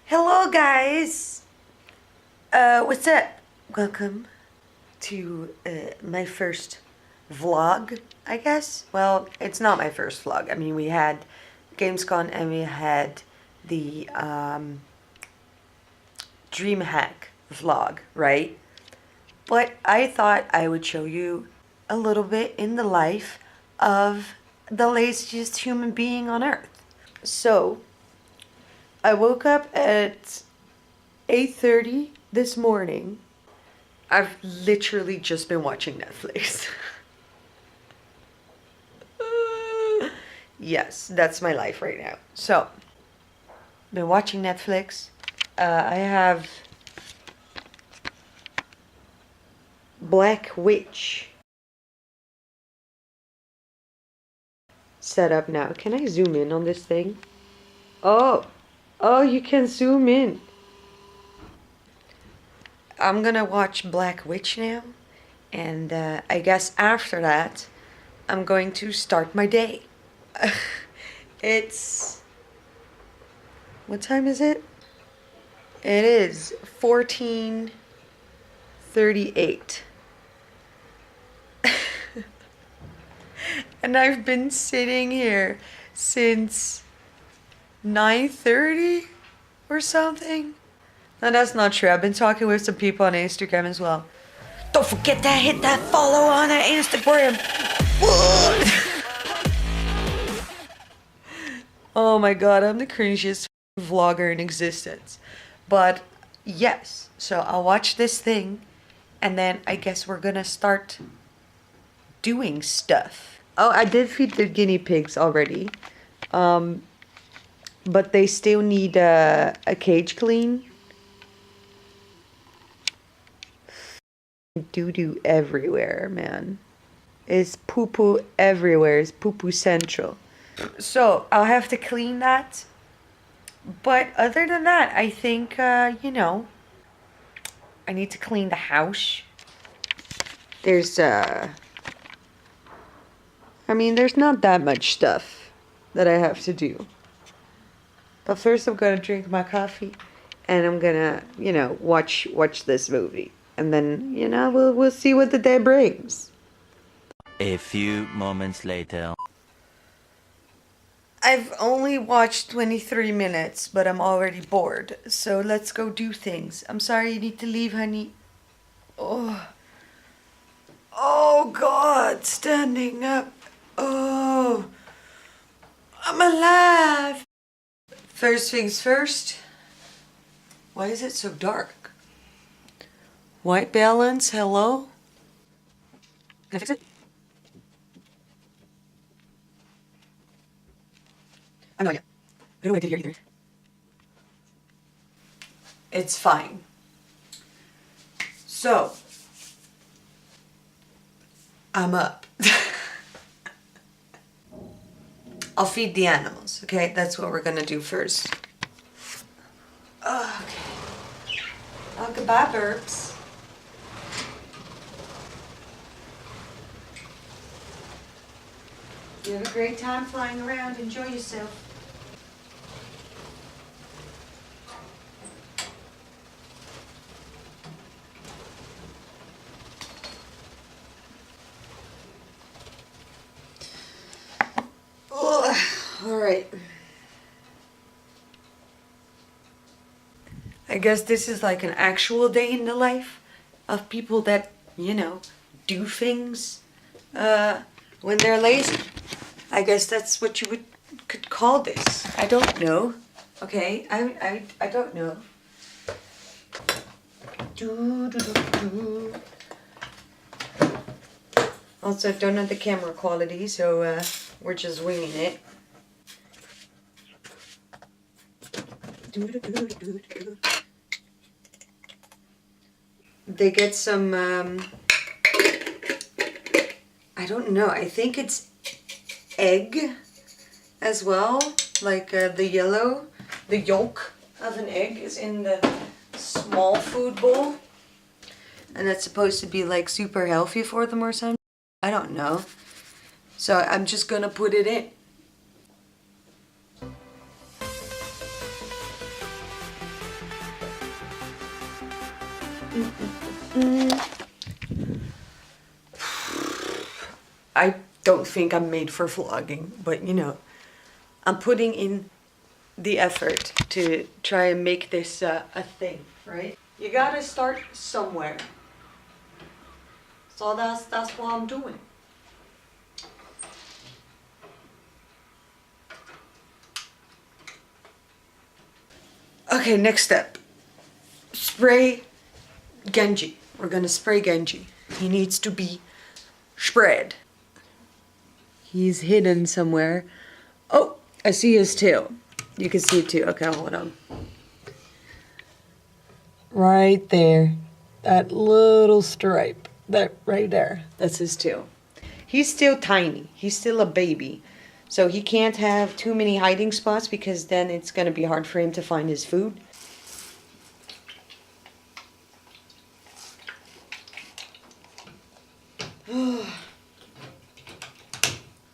Hello guys! What's up? Welcome to my first vlog, I guess. Well, it's not my first vlog. I mean, we had Gamescom and we had the DreamHack vlog, right? But I thought I would show you a little bit in the life of the laziest human being on earth. So, I woke up at 8:30 this morning. I've literally just been watching Netflix. Yes, that's my life right now. So, been watching Netflix. I have Black Witch set up now. Can I zoom in on this thing? Oh, you can zoom in. I'm gonna watch Black Witch now, and I guess after that, I'm going to start my day. It's... What time is it? It is 14:38. And I've been sitting here since 9:30 or something. No, that's not true. I've been talking with some people on Instagram as well. Don't forget to hit that follow on that Instagram. Oh my god, I'm the cringiest vlogger in existence. But yes, so I'll watch this thing and then I guess we're gonna start doing stuff. Oh, I did feed the guinea pigs already. But they still need a cage clean. Doo-doo everywhere, man. It's poo-poo everywhere. It's poo-poo central. So, I'll have to clean that. But other than that, I think, you know, I need to clean the house. There's, I mean, there's not that much stuff that I have to do. But first I'm gonna drink my coffee and I'm gonna, you know, watch this movie. And then, you know, we'll see what the day brings. A few moments later. I've only watched 23 minutes, but I'm already bored. So let's go do things. I'm sorry you need to leave, honey. Oh God, standing up. Oh, I'm alive. First things first. Why is it so dark? White balance, hello? Can I fix it? I have no idea. I don't know what I did here either. It's fine. So, I'm up. I'll feed the animals, okay? That's what we're gonna do first. Oh, okay. Oh, goodbye, burps. You have a great time flying around. Enjoy yourself. All right. I guess this is like an actual day in the life of people that, you know, do things when they're lazy. I guess that's what you could call this. I don't know. Okay, I don't know. Also, I don't know the camera quality, so we're just winging it. They get some, I don't know, I think it's egg as well. Like the yolk of an egg is in the small food bowl. And that's supposed to be like super healthy for them or something. I don't know. So I'm just gonna put it in. I don't think I'm made for vlogging, but you know, I'm putting in the effort to try and make this a thing, right? You gotta start somewhere. So that's what I'm doing. Okay, next step. Spray Genji. We're gonna spray Genji. He needs to be spread. He's hidden somewhere. Oh, I see his tail. You can see it too. Okay, hold on. Right there. That little stripe. That right there. That's his tail. He's still tiny. He's still a baby. So he can't have too many hiding spots because then it's going to be hard for him to find his food.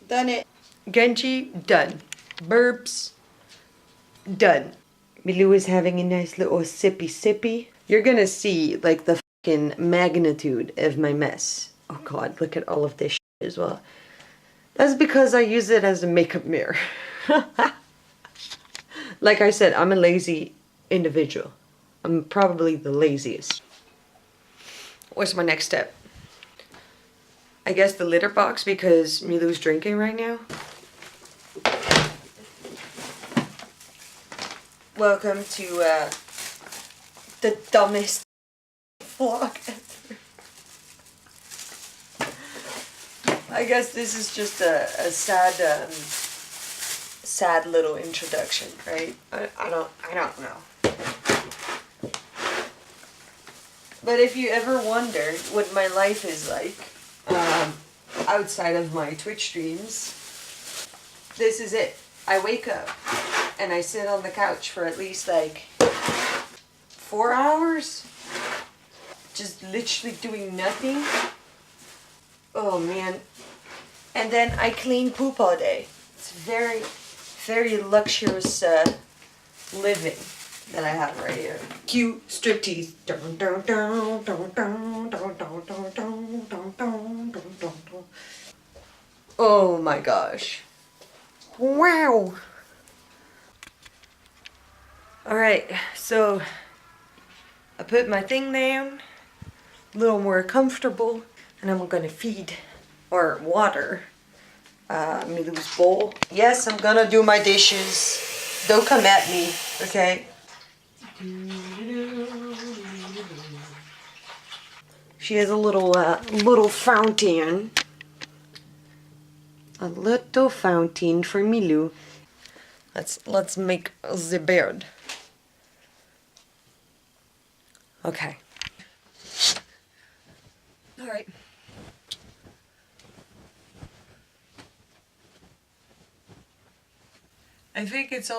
Done it. Genji, done. Burps, done. Milou is having a nice little sippy. You're gonna see like the fucking magnitude of my mess. Oh god, look at all of this shit as well. That's because I use it as a makeup mirror. Like I said, I'm a lazy individual. I'm probably the laziest. What's my next step? I guess the litter box because Milou's drinking right now. Welcome to the dumbest vlog ever. I guess this is just a sad little introduction, right? I don't know. But if you ever wondered what my life is like outside of my Twitch streams, this is it. I wake up and I sit on the couch for at least like 4 hours, just literally doing nothing. Oh man. And then I clean poop all day. It's very, very luxurious living that I have right here. Cue striptease. Oh my gosh. Wow. Alright, so I put my thing down, a little more comfortable, and I'm gonna feed or water Milou's bowl. Yes, I'm gonna do my dishes. Don't come at me, okay? She has a little fountain. A little fountain for Milou. Let's make the bed. Okay. All right. I think it's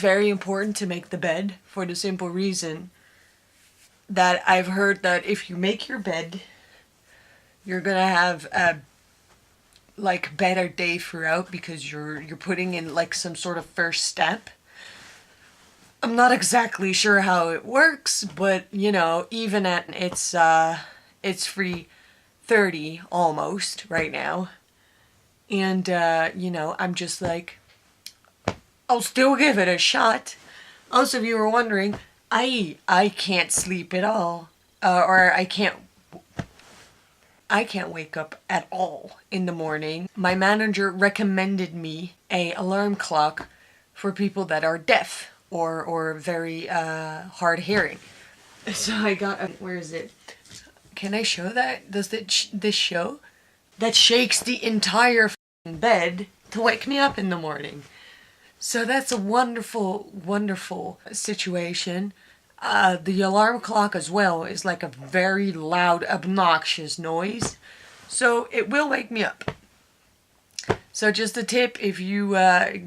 very important to make the bed for the simple reason that I've heard that if you make your bed, you're gonna have a like better day throughout because you're putting in like some sort of first step. I'm not exactly sure how it works, but you know, even at it's 3:30 almost right now. And you know, I'm just like, I'll still give it a shot. Also, if you were wondering, I can't sleep at all. Or I can't wake up at all in the morning. My manager recommended me a alarm clock for people that are deaf or very hard hearing. So I got where is it? Can I show that? Does this show? That shakes the entire bed to wake me up in the morning. So that's a wonderful, wonderful situation. The alarm clock as well is like a very loud, obnoxious noise. So it will wake me up. So just a tip, if you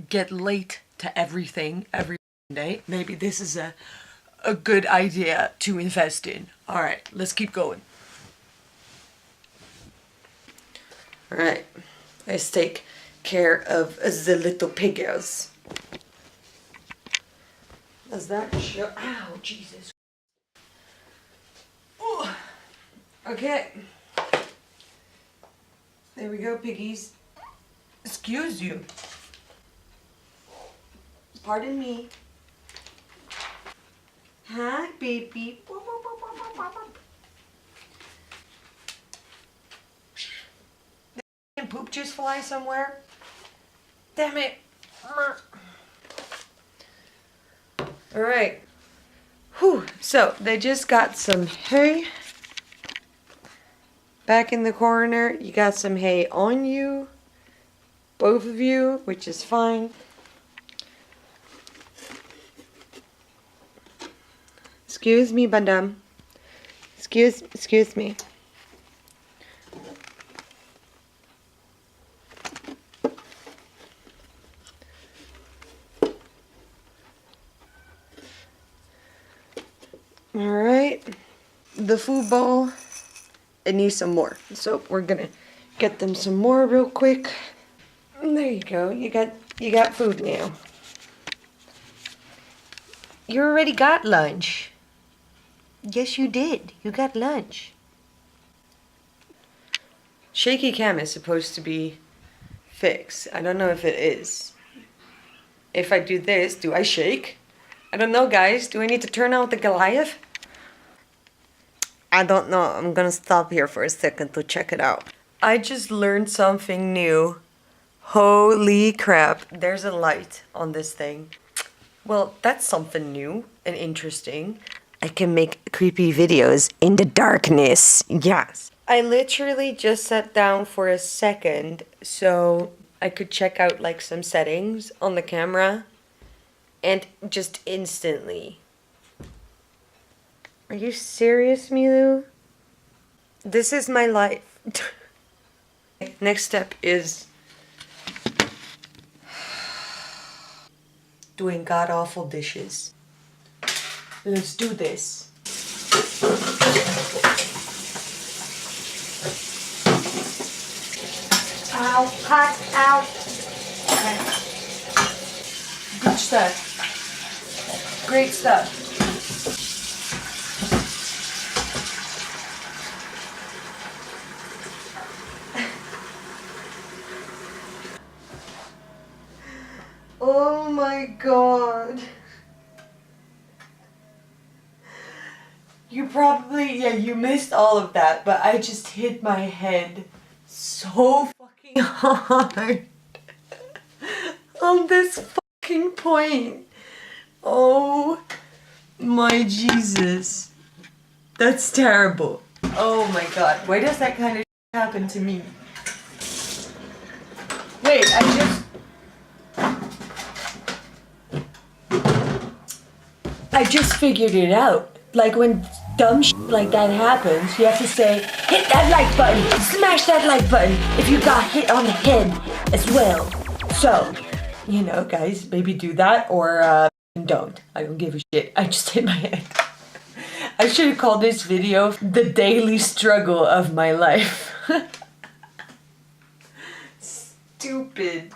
get late to everything every day, maybe this is a good idea to invest in. Alright, let's keep going. Alright, let's take care of the little piggies. Does that show? Ow, Jesus. Ooh. Okay. There we go, piggies. Excuse you. Pardon me. Hi, baby. Did poop just fly somewhere? Damn it. Alright. Whew. So, they just got some hay. Back in the corner, you got some hay on you. Both of you, which is fine. Excuse me, madam. Excuse me. Alright. The food bowl, it needs some more. So we're gonna get them some more real quick. And there you go. You got food now. You already got lunch. Yes, you did. You got lunch. Shaky cam is supposed to be fixed. I don't know if it is. If I do this, do I shake? I don't know, guys. Do I need to turn out the Goliath? I don't know. I'm gonna stop here for a second to check it out. I just learned something new. Holy crap. There's a light on this thing. Well, that's something new and interesting. I can make creepy videos in the darkness. Yes. I literally just sat down for a second so I could check out like some settings on the camera. And just instantly. Are you serious, Milu? This is my life. Next step is doing god-awful dishes. Let's do this. Ow, hot, ow. Okay. Good stuff. Great stuff. Oh my god. You probably, yeah, you missed all of that, but I just hit my head so fucking hard on this fucking point. Oh my Jesus. That's terrible. Oh my god. Why does that kind of happen to me? Wait, I just figured it out. Like when dumb shit like that happens, you have to say, hit that like button, smash that like button if you got hit on the head as well. So, you know, guys, maybe do that or don't. I don't give a shit. I just hit my head. I should have called this video the daily struggle of my life. Stupid.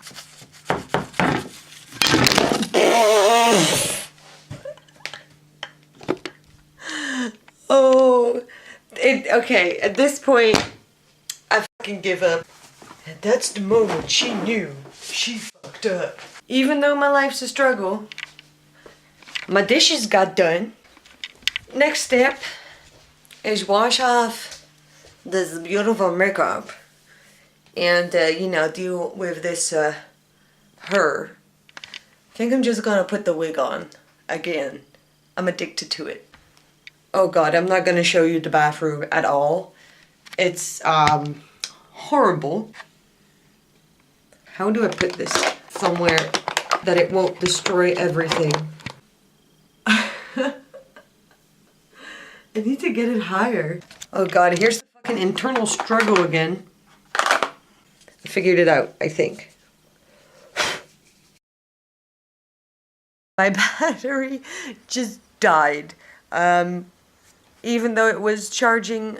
Oh, okay, at this point, I fucking give up. And that's the moment she knew she fucked up. Even though my life's a struggle, my dishes got done. Next step is wash off this beautiful makeup and, you know, deal with this, her. I think I'm just gonna put the wig on again. I'm addicted to it. Oh god, I'm not gonna show you the bathroom at all. It's, horrible. How do I put this somewhere that it won't destroy everything? I need to get it higher. Oh god, here's the fucking internal struggle again. I figured it out, I think. My battery just died. Even though it was charging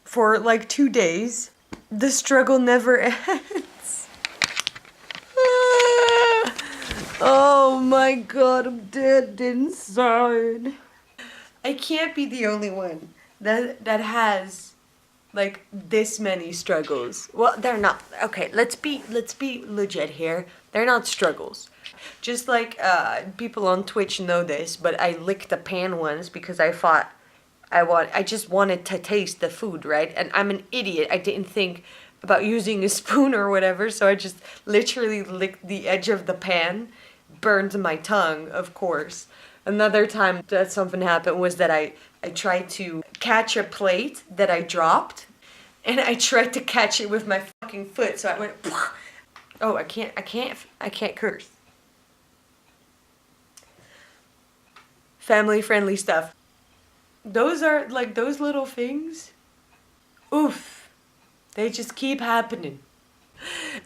for like 2 days, the struggle never ends. Oh my god, I'm dead inside. I can't be the only one that has like this many struggles. Well, they're not. Okay, let's be legit here. They're not struggles. Just like people on Twitch know this, but I licked the pan once because I thought I just wanted to taste the food, right? And I'm an idiot. I didn't think about using a spoon or whatever, so I just literally licked the edge of the pan, burned my tongue, of course. Another time that something happened was that I tried to catch a plate that I dropped, and I tried to catch it with my fucking foot, so I went, oh, I can't curse. Family friendly stuff. Those are like those little things. Oof. They just keep happening.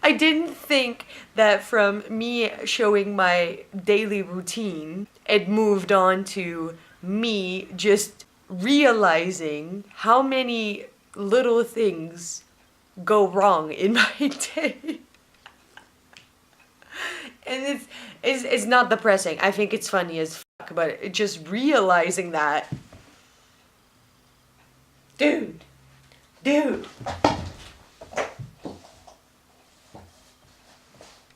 I didn't think that from me showing my daily routine, it moved on to me just realizing how many little things go wrong in my day. And it's not depressing. I think it's funny as fuck, but just realizing that. Dude.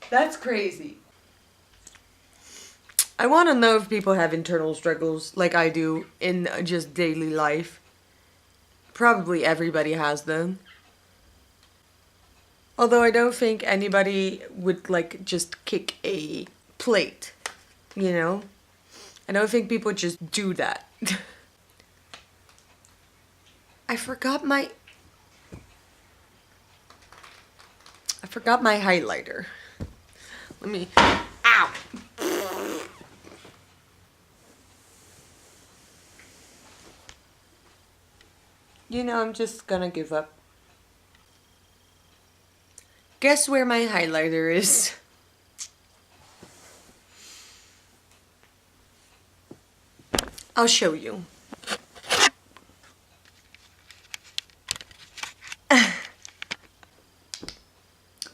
That's crazy. I want to know if people have internal struggles like I do in just daily life. Probably everybody has them. Although I don't think anybody would like just kick a plate, you know? I don't think people just do that. I forgot my highlighter. Let me, ow! You know, I'm just gonna give up. Guess where my highlighter is? I'll show you.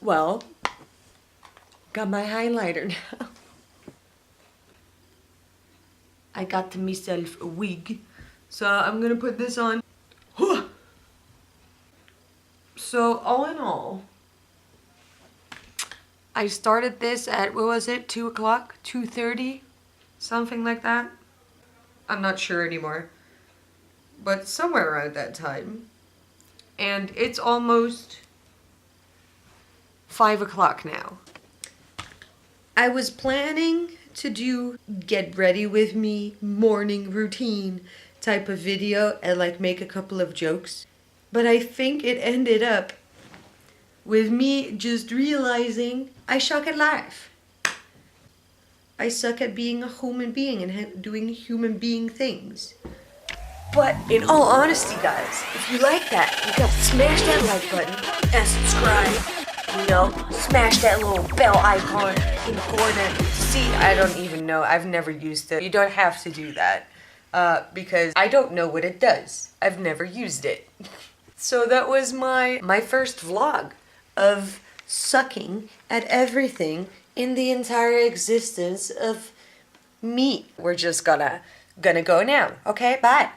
Well, got my highlighter now. I got to myself a wig, so I'm gonna put this on. So all in all, I started this at, what was it, 2 o'clock, 2:30, something like that. I'm not sure anymore, but somewhere around that time. And it's almost 5 o'clock now. I was planning to do get ready with me morning routine type of video and like make a couple of jokes. But I think it ended up with me just realizing I suck at life. I suck at being a human being and doing human being things. But in all honesty, guys, if you like that, you gotta smash that like button and subscribe. You know, smash that little bell icon in the corner. See, I don't even know. I've never used it. You don't have to do that because I don't know what it does. I've never used it. So that was my first vlog of sucking at everything in the entire existence of me. We're just gonna go now. Okay, bye.